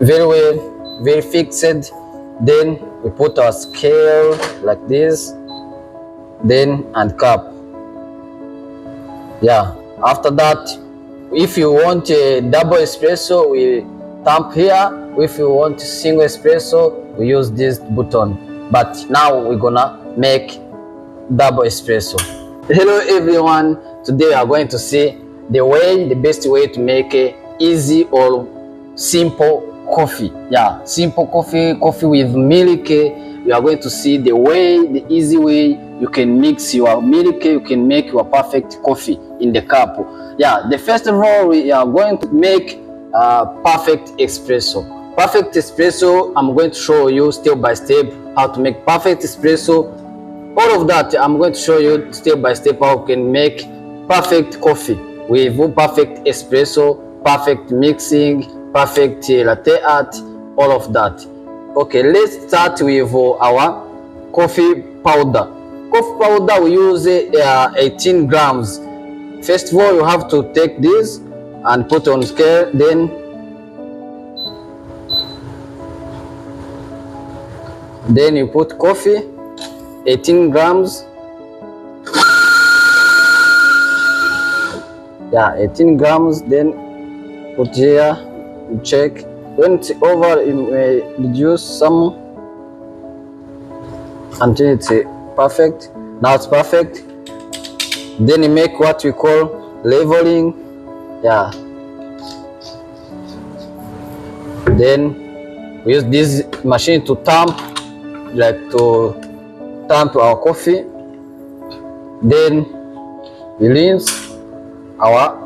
very well, very fixed. Then we put our scale like this, then and cup. Yeah, after that, if you want a double espresso, we tap here. If you want single espresso, we use this button. But now we're gonna make double espresso. Hello everyone, today we are going to see the best way to make a easy or simple coffee. Yeah, simple coffee with milk. We are going to see the easy way you can mix your milk, you can make your perfect coffee in the cup. Yeah, the first of all, we are going to make perfect espresso. Perfect espresso, I'm going to show you step by step how to make perfect espresso. All of that, I'm going to show you step by step how you can make perfect coffee with perfect espresso, perfect mixing, perfect latte art, all of that. Okay, let's start with our coffee powder. Coffee powder, we use 18 grams. First of all, you have to take this and put on scale, then you put coffee 18 grams. Yeah, 18 grams, then put here, you check. When it's over, you may reduce some until it's perfect. Now it's perfect. Then you make what we call leveling. Yeah, then we use this machine to tamp, like to tamp our coffee. Then we rinse our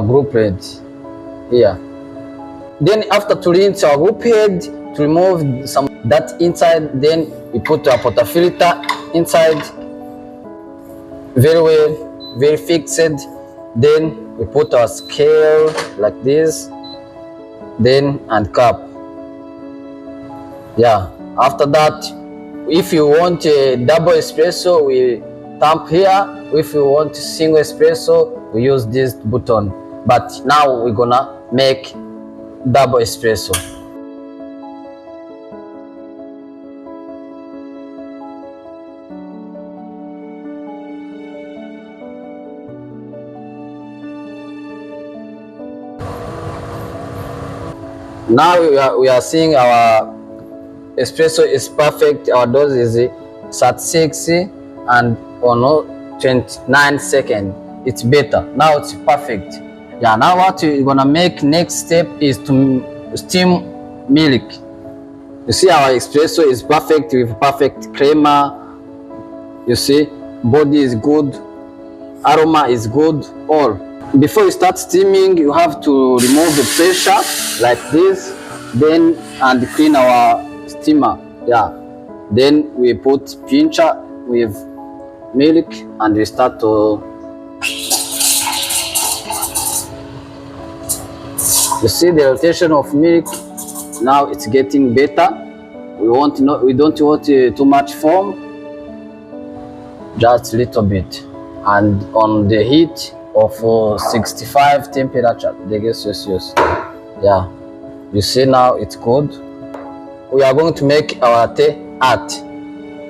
group head here. Then after to rinse our group head, to remove some that inside, then we put our portafilter inside, very well, very fixed. Then we put our scale like this, then and cup. Yeah, after that, if you want a double espresso, we tap here. If you want single espresso, we use this button. But now we're gonna make double espresso. Now we are seeing our espresso is perfect. Our dose is 36 and 29 seconds. It's better. Now it's perfect. Yeah, now what we're gonna make next step is to steam milk. You see, our espresso is perfect with perfect crema. You see, body is good, aroma is good, all. Before you start steaming, you have to remove the pressure like this, then and clean our steamer. Yeah, then we put pincher with milk and we start to, you see the rotation of milk. Now it's getting better. We don't want too much foam, just a little bit, and on the heat of 65 temperature degrees Celsius. Yeah, you see now it's good. We are going to make our latte art.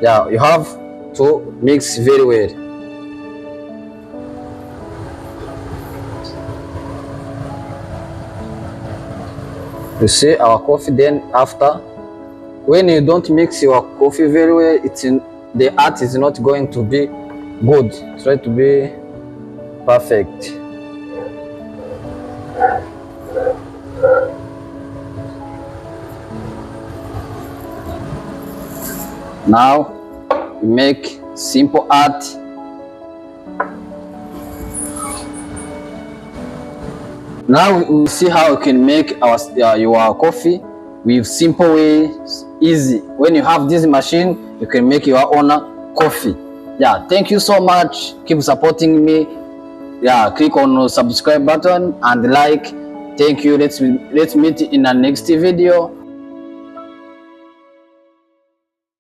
Yeah, you have to mix very well. You see our coffee. Then after, when you don't mix your coffee very well, the art is not going to be good. Try to be perfect. Now we make simple art. Now we see how you can make your coffee with simple ways, easy. When you have this machine, you can make your own coffee. Yeah, thank you so much. Keep supporting me. Yeah, click on the subscribe button and like. Thank you. Let's meet in the next video.